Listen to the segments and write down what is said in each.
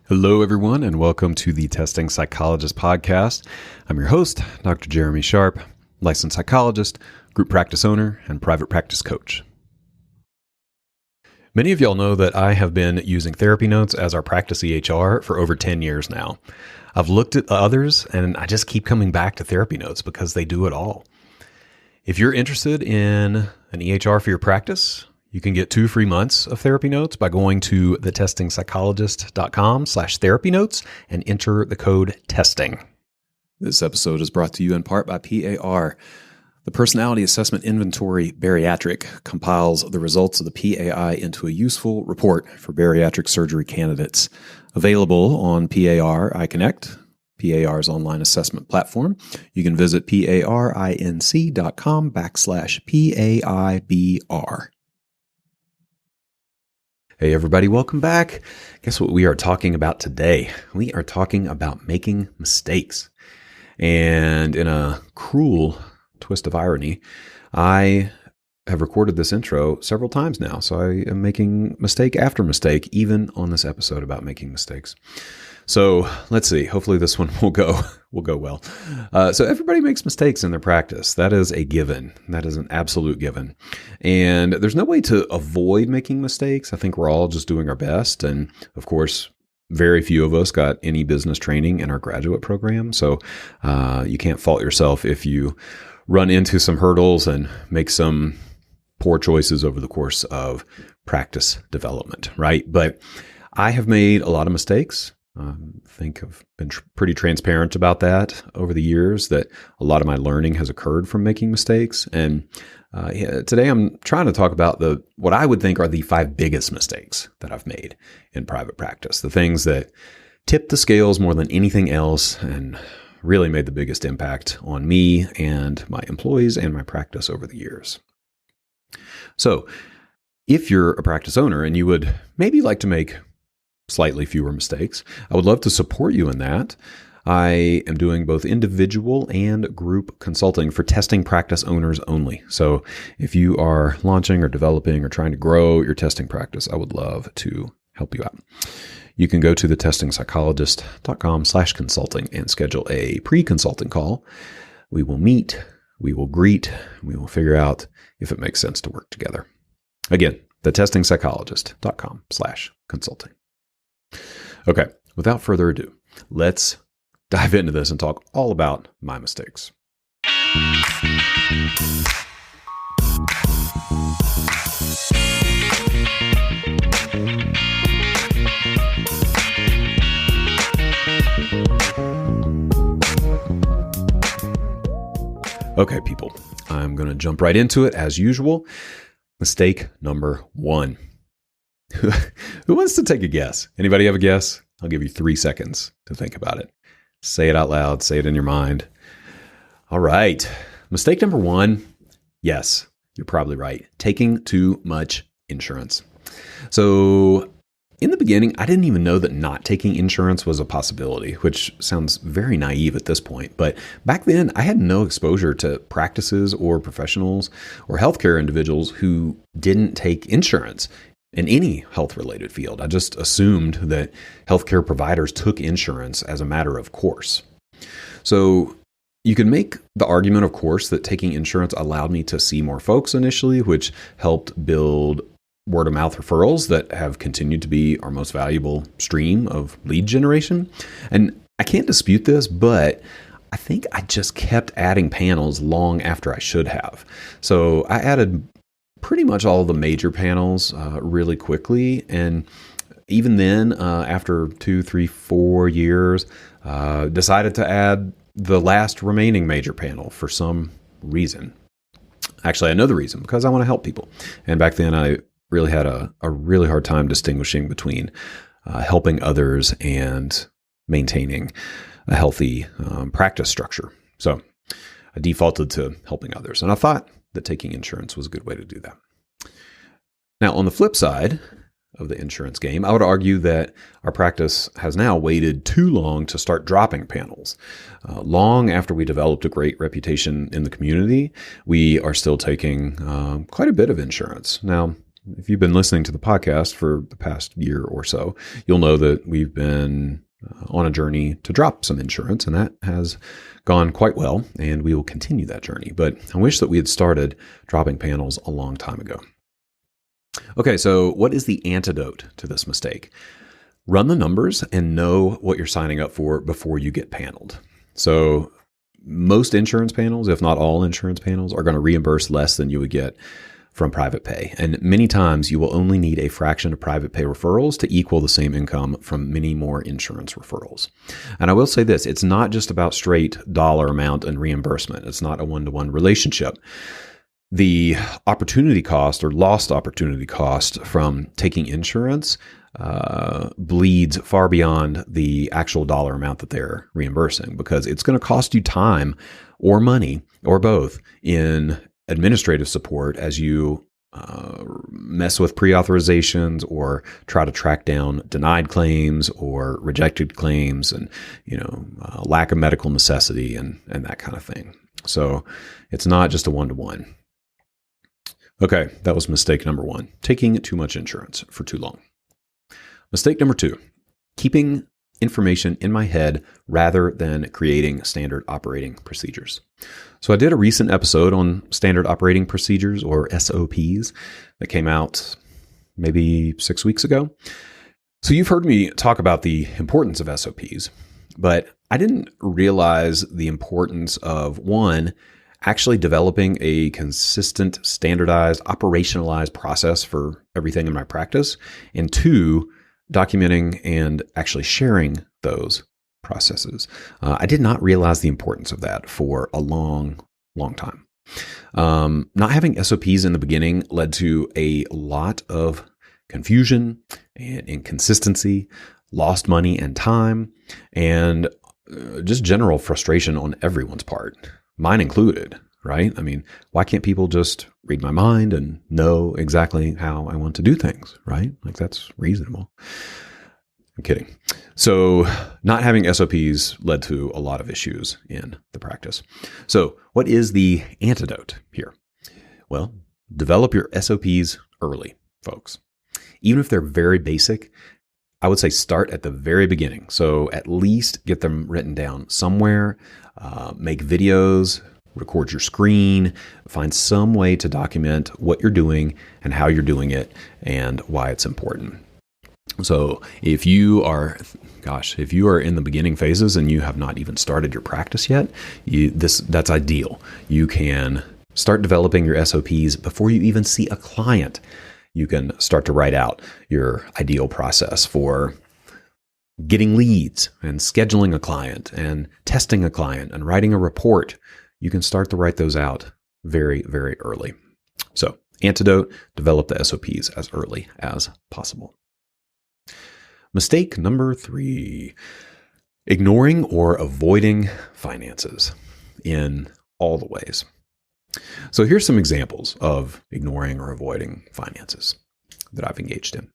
Hello, everyone, and welcome to the Testing Psychologist podcast. I'm your host, Dr. Jeremy Sharp, licensed psychologist, group practice owner, and private practice coach. Many of y'all know that I have been using therapy notes as our practice EHR for over 10 years now. I've looked at others, and I just keep coming back to therapy notes because they do it all. If you're interested in an EHR for your practice, you can get 2 free months of therapy notes by going to thetestingpsychologist.com/therapy notes and enter the code TESTING. This episode is brought to you in part by PAR. The Personality Assessment Inventory Bariatric compiles the results of the PAI into a useful report for bariatric surgery candidates. Available on PAR iConnect, PAR's online assessment platform. You can visit parinc.com/PAIBR. Hey everybody, welcome back. Guess what we are talking about today? We are talking about making mistakes. And in a cruel twist of irony, I have recorded this intro several times now, so I am making mistake after mistake, even on this episode about making mistakes. So let's see. Hopefully this one will go well. So everybody makes mistakes in their practice. That is a given. That is an absolute given. And there's no way to avoid making mistakes. I think we're all just doing our best. And of course, very few of us got any business training in our graduate program. So you can't fault yourself if you run into some hurdles and make some poor choices over the course of practice development, right? But I have made a lot of mistakes. I think I've been pretty transparent about that over the years, that a lot of my learning has occurred from making mistakes. And today I'm trying to talk about what I would think are the 5 biggest mistakes that I've made in private practice, the things that tipped the scales more than anything else and really made the biggest impact on me and my employees and my practice over the years. So if you're a practice owner and you would maybe like to make slightly fewer mistakes, I would love to support you in that. I am doing both individual and group consulting for testing practice owners only. So if you are launching or developing or trying to grow your testing practice, I would love to help you out. You can go to thetestingpsychologist.com/consulting and schedule a pre-consulting call. We will meet, we will greet, we will figure out if it makes sense to work together. Again, thetestingpsychologist.com/consulting. Okay, without further ado, let's dive into this and talk all about my mistakes. Okay, people, I'm going to jump right into it as usual. Mistake number 1. Who wants to take a guess? Anybody have a guess? I'll give you 3 seconds to think about it. Say it out loud. Say it in your mind. All right. Mistake number 1. Yes, you're probably right. Taking too much insurance. So in the beginning, I didn't even know that not taking insurance was a possibility, which sounds very naive at this point. But back then, I had no exposure to practices or professionals or healthcare individuals who didn't take insurance in any health-related field. I just assumed that healthcare providers took insurance as a matter of course. So you can make the argument, of course, that taking insurance allowed me to see more folks initially, which helped build word-of-mouth referrals that have continued to be our most valuable stream of lead generation. And I can't dispute this, but I think I just kept adding panels long after I should have. So I added pretty much all the major panels really quickly. And even then, after 2, 3, 4 years, decided to add the last remaining major panel for some reason. Actually, I know the reason, because I want to help people. And back then, I really had a really hard time distinguishing between helping others and maintaining a healthy practice structure. So I defaulted to helping others. And I thought that taking insurance was a good way to do that. Now, on the flip side of the insurance game, I would argue that our practice has now waited too long to start dropping panels. Long after we developed a great reputation in the community, we are still taking quite a bit of insurance. Now, if you've been listening to the podcast for the past year or so, you'll know that we've been on a journey to drop some insurance, and that has gone quite well, and we will continue that journey. But I wish that we had started dropping panels a long time ago. Okay, so what is the antidote to this mistake? Run the numbers and know what you're signing up for before you get paneled. So most insurance panels, if not all insurance panels, are going to reimburse less than you would get from private pay. And many times you will only need a fraction of private pay referrals to equal the same income from many more insurance referrals. And I will say this, it's not just about straight dollar amount and reimbursement. It's not a one-to-one relationship. The opportunity cost or lost opportunity cost from taking insurance bleeds far beyond the actual dollar amount that they're reimbursing, because it's going to cost you time or money or both in administrative support as you mess with pre-authorizations or try to track down denied claims or rejected claims and lack of medical necessity and that kind of thing. So it's not just a one-to-one. Okay, that was mistake number one, taking too much insurance for too long. Mistake number two, keeping information in my head rather than creating standard operating procedures. So I did a recent episode on standard operating procedures, or SOPs, that came out maybe 6 weeks ago. So you've heard me talk about the importance of SOPs, but I didn't realize the importance of, one, actually developing a consistent, standardized, operationalized process for everything in my practice, and two, documenting and actually sharing those processes. I did not realize the importance of that for a long, long time. Not having SOPs in the beginning led to a lot of confusion and inconsistency, lost money and time, and just general frustration on everyone's part, mine included, right? I mean, why can't people just read my mind and know exactly how I want to do things, right? Like, that's reasonable. I'm kidding. So not having SOPs led to a lot of issues in the practice. So what is the antidote here? Well, develop your SOPs early, folks. Even if they're very basic, I would say start at the very beginning. So at least get them written down somewhere, make videos, record your screen, find some way to document what you're doing and how you're doing it and why it's important. So if you are in the beginning phases and you have not even started your practice yet, that's ideal. You can start developing your SOPs before you even see a client. You can start to write out your ideal process for getting leads and scheduling a client and testing a client and writing a report. You can start to write those out very, very early. So, antidote, develop the SOPs as early as possible. Mistake number 3, ignoring or avoiding finances in all the ways. So here's some examples of ignoring or avoiding finances that I've engaged in.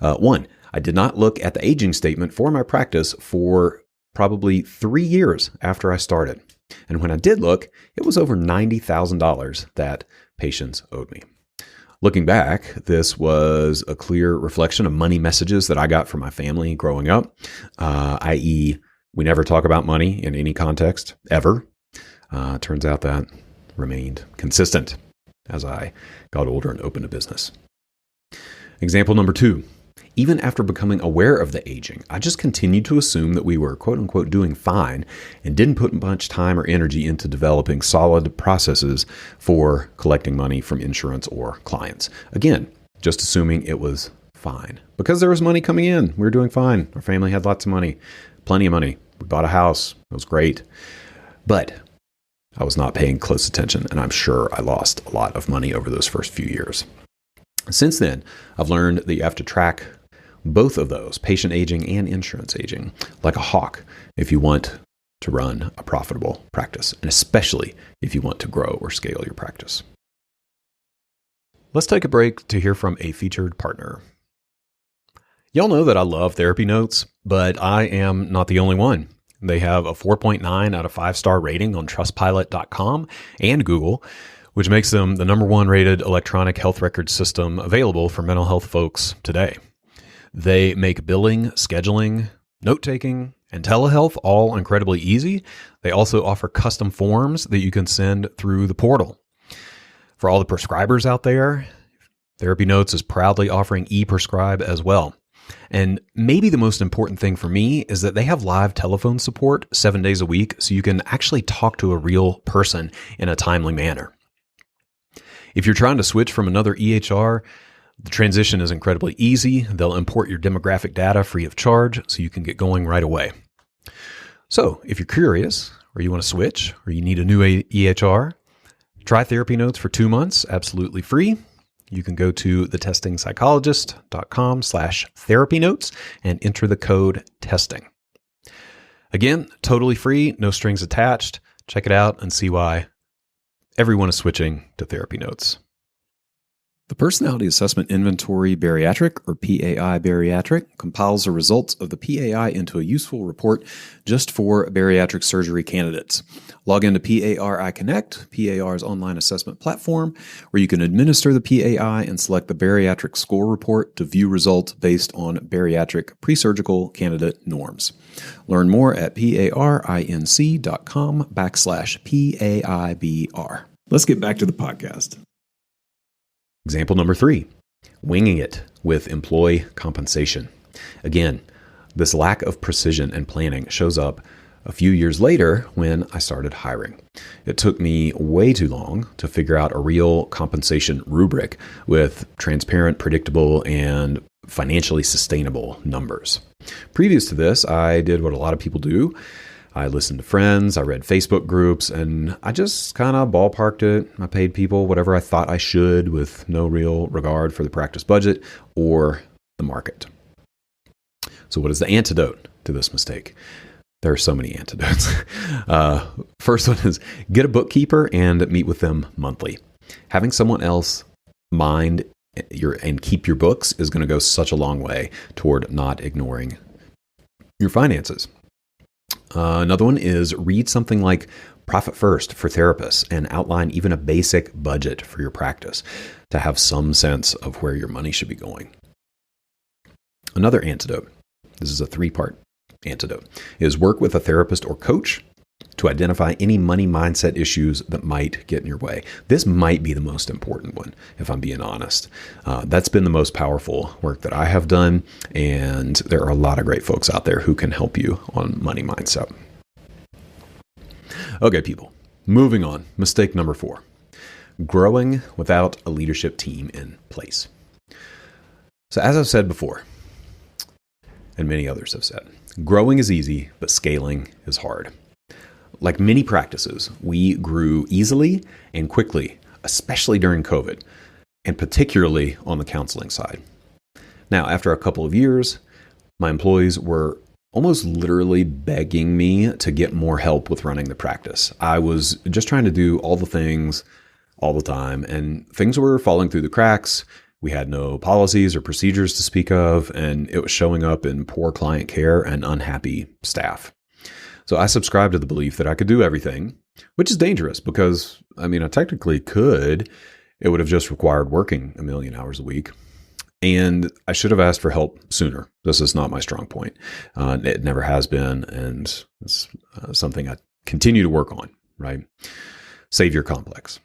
1, I did not look at the aging statement for my practice for probably 3 years after I started. And when I did look, it was over $90,000 that patients owed me. Looking back, this was a clear reflection of money messages that I got from my family growing up, i.e., we never talk about money in any context, ever. Turns out that remained consistent as I got older and opened a business. Example number 2. Even after becoming aware of the aging, I just continued to assume that we were quote unquote doing fine and didn't put much time or energy into developing solid processes for collecting money from insurance or clients. Again, just assuming it was fine because there was money coming in. We were doing fine. Our family had lots of money, plenty of money. We bought a house. It was great. But I was not paying close attention, and I'm sure I lost a lot of money over those first few years. Since then, I've learned that you have to track both of those, patient aging and insurance aging, like a hawk if you want to run a profitable practice, and especially if you want to grow or scale your practice. Let's take a break to hear from a featured partner. Y'all know that I love therapy notes, but I am not the only one. They have a 4.9 out of 5-star rating on trustpilot.com and Google, which makes them the number one rated electronic health record system available for mental health folks today. They make billing, scheduling, note-taking, and telehealth all incredibly easy. They also offer custom forms that you can send through the portal. For all the prescribers out there, Therapy Notes is proudly offering e-prescribe as well. And maybe the most important thing for me is that they have live telephone support 7 days a week, so you can actually talk to a real person in a timely manner. If you're trying to switch from another EHR, the transition is incredibly easy. They'll import your demographic data free of charge, so you can get going right away. So if you're curious, or you want to switch, or you need a new EHR, try Therapy Notes for 2 months, absolutely free. You can go to thetestingpsychologist.com/therapy notes and enter the code TESTING. Again, totally free, no strings attached. Check it out and see why everyone is switching to Therapy Notes. The Personality Assessment Inventory Bariatric, or PAI Bariatric, compiles the results of the PAI into a useful report just for bariatric surgery candidates. Log into PARI Connect, PAR's online assessment platform, where you can administer the PAI and select the bariatric score report to view results based on bariatric pre-surgical candidate norms. Learn more at parinc.com/PAIBR. Let's get back to the podcast. Example number 3, winging it with employee compensation. Again, this lack of precision and planning shows up a few years later when I started hiring. It took me way too long to figure out a real compensation rubric with transparent, predictable, and financially sustainable numbers. Previous to this, I did what a lot of people do. I listened to friends, I read Facebook groups, and I just kind of ballparked it. I paid people whatever I thought I should with no real regard for the practice budget or the market. So what is the antidote to this mistake? There are so many antidotes. First one is get a bookkeeper and meet with them monthly. Having someone else mind and keep your books is going to go such a long way toward not ignoring your finances. Another one is read something like Profit First for Therapists and outline even a basic budget for your practice to have some sense of where your money should be going. Another antidote, this is a 3-part antidote, is work with a therapist or coach to identify any money mindset issues that might get in your way. This might be the most important one, if I'm being honest. That's been the most powerful work that I have done, and there are a lot of great folks out there who can help you on money mindset. Okay, people, moving on. Mistake number 4, growing without a leadership team in place. So as I've said before, and many others have said, growing is easy, but scaling is hard. Like many practices, we grew easily and quickly, especially during COVID, and particularly on the counseling side. Now, after a couple of years, my employees were almost literally begging me to get more help with running the practice. I was just trying to do all the things all the time, and things were falling through the cracks. We had no policies or procedures to speak of, and it was showing up in poor client care and unhappy staff. So I subscribed to the belief that I could do everything, which is dangerous because, I technically could. It would have just required working 1 million hours a week. And I should have asked for help sooner. This is not my strong point. It never has been, and it's something I continue to work on, right? Savior complex,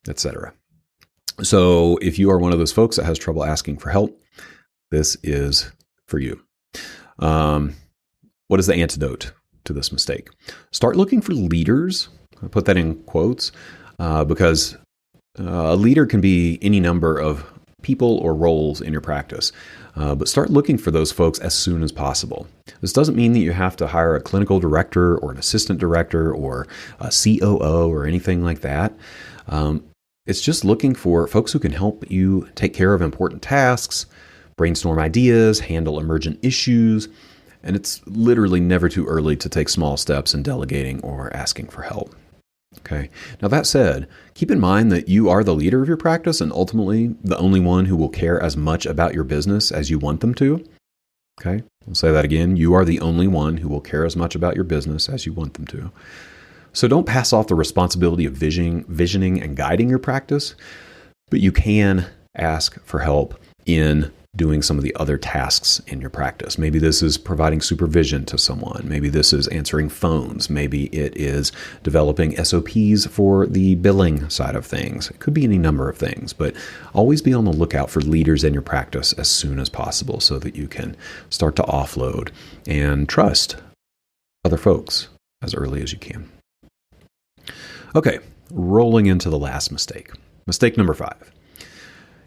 etc. So if you are one of those folks that has trouble asking for help, this is for you. What is the antidote to this mistake? Start looking for leaders. I put that in quotes because a leader can be any number of people or roles in your practice, but start looking for those folks as soon as possible. This doesn't mean that you have to hire a clinical director or an assistant director or a COO or anything like that. It's just looking for folks who can help you take care of important tasks, brainstorm ideas, handle emergent issues. And it's literally never too early to take small steps in delegating or asking for help. Okay. Now that said, keep in mind that you are the leader of your practice and ultimately the only one who will care as much about your business as you want them to. Okay. I'll say that again. You are the only one who will care as much about your business as you want them to. So don't pass off the responsibility of visioning and guiding your practice, but you can ask for help in doing some of the other tasks in your practice. Maybe this is providing supervision to someone. Maybe this is answering phones. Maybe it is developing SOPs for the billing side of things. It could be any number of things, but always be on the lookout for leaders in your practice as soon as possible so that you can start to offload and trust other folks as early as you can. Okay, rolling into the last mistake. Mistake number 5.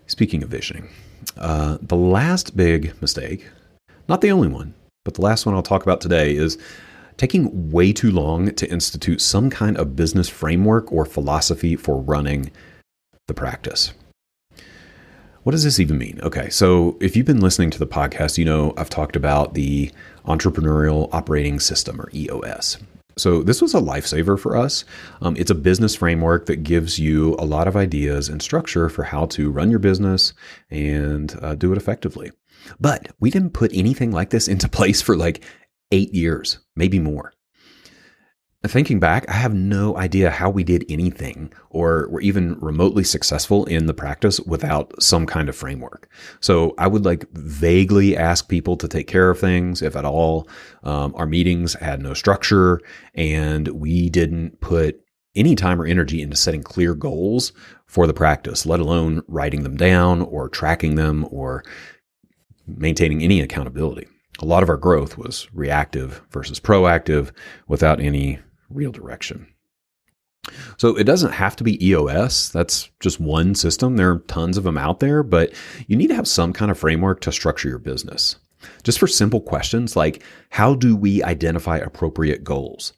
Speaking of visioning, the last big mistake, not the only one, but the last one I'll talk about today is taking way too long to institute some kind of business framework or philosophy for running the practice. What does this even mean? Okay, so if you've been listening to the podcast, you know I've talked about the Entrepreneurial Operating System, or EOS. So this was a lifesaver for us. It's a business framework that gives you a lot of ideas and structure for how to run your business and do it effectively. But we didn't put anything like this into place for like 8 years, maybe more. Thinking back, I have no idea how we did anything or were even remotely successful in the practice without some kind of framework. So I would like vaguely ask people to take care of things, if at all. Our meetings had no structure, and we didn't put any time or energy into setting clear goals for the practice, let alone writing them down or tracking them or maintaining any accountability. A lot of our growth was reactive versus proactive without any real direction. So it doesn't have to be EOS. That's just one system. There are tons of them out there, but you need to have some kind of framework to structure your business. Just for simple questions like, how do we identify appropriate goals?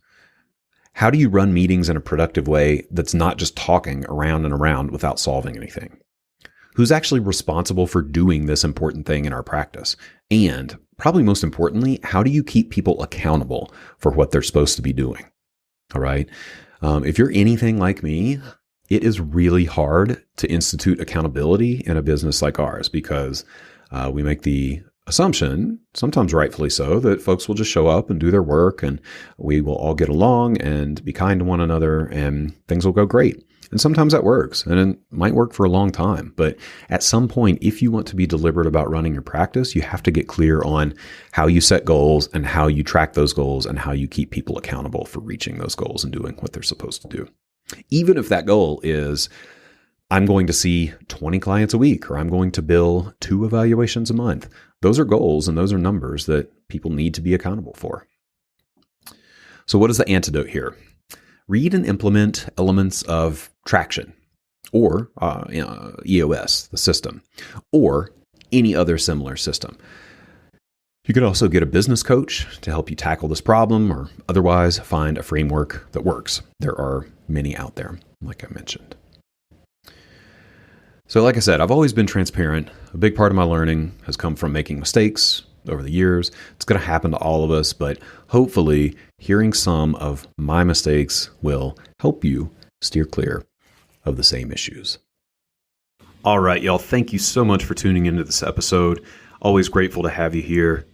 How do you run meetings in a productive way that's not just talking around and around without solving anything? Who's actually responsible for doing this important thing in our practice? And probably most importantly, how do you keep people accountable for what they're supposed to be doing? All right. If you're anything like me, it is really hard to institute accountability in a business like ours because we make the assumption, sometimes rightfully so, that folks will just show up and do their work and we will all get along and be kind to one another and things will go great. And sometimes that works, and it might work for a long time. But at some point, if you want to be deliberate about running your practice, you have to get clear on how you set goals and how you track those goals and how you keep people accountable for reaching those goals and doing what they're supposed to do. Even if that goal is, I'm going to see 20 clients a week, or I'm going to bill 2 evaluations a month. Those are goals and those are numbers that people need to be accountable for. So what is the antidote here? Read and implement elements of traction, or EOS, the system, or any other similar system. You could also get a business coach to help you tackle this problem, or otherwise find a framework that works. There are many out there, like I mentioned. So like I said, I've always been transparent. A big part of my learning has come from making mistakes over the years. It's going to happen to all of us, but hopefully hearing some of my mistakes will help you steer clear of the same issues. All right, y'all. Thank you so much for tuning into this episode. Always grateful to have you here.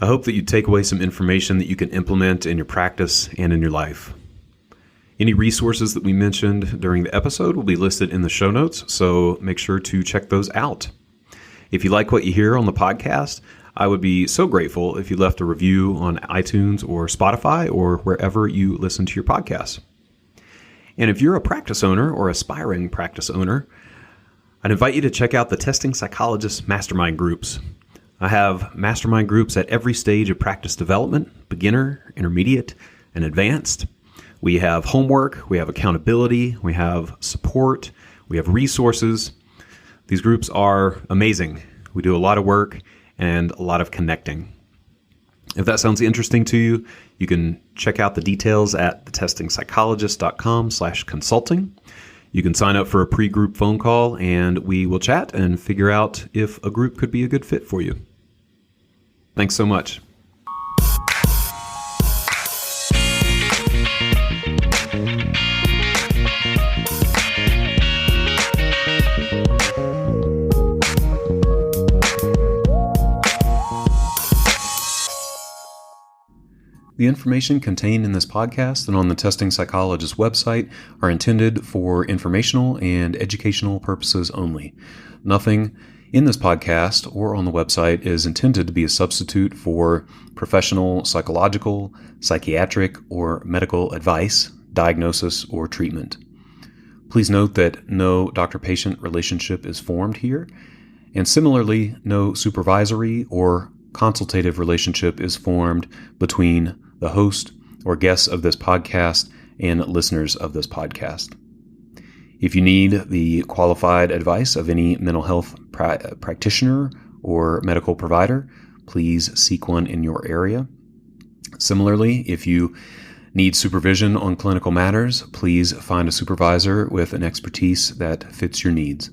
I hope that you take away some information that you can implement in your practice and in your life. Any resources that we mentioned during the episode will be listed in the show notes, so make sure to check those out. If you like what you hear on the podcast, I would be so grateful if you left a review on iTunes or Spotify or wherever you listen to your podcasts. And if you're a practice owner or aspiring practice owner, I'd invite you to check out the Testing Psychologist mastermind groups. I have mastermind groups at every stage of practice development, beginner, intermediate, and advanced. We have homework, we have accountability, we have support, we have resources. These groups are amazing. We do a lot of work and a lot of connecting. If that sounds interesting to you, you can check out the details at thetestingpsychologist.com/consulting. You can sign up for a pre-group phone call and we will chat and figure out if a group could be a good fit for you. Thanks so much. The information contained in this podcast and on the Testing Psychologist website are intended for informational and educational purposes only. Nothing in this podcast or on the website is intended to be a substitute for professional psychological, psychiatric, or medical advice, diagnosis, or treatment. Please note that no doctor-patient relationship is formed here, and similarly, no supervisory or consultative relationship is formed between the host or guests of this podcast and listeners of this podcast. If you need the qualified advice of any mental health practitioner or medical provider, please seek one in your area. Similarly, if you need supervision on clinical matters, please find a supervisor with an expertise that fits your needs.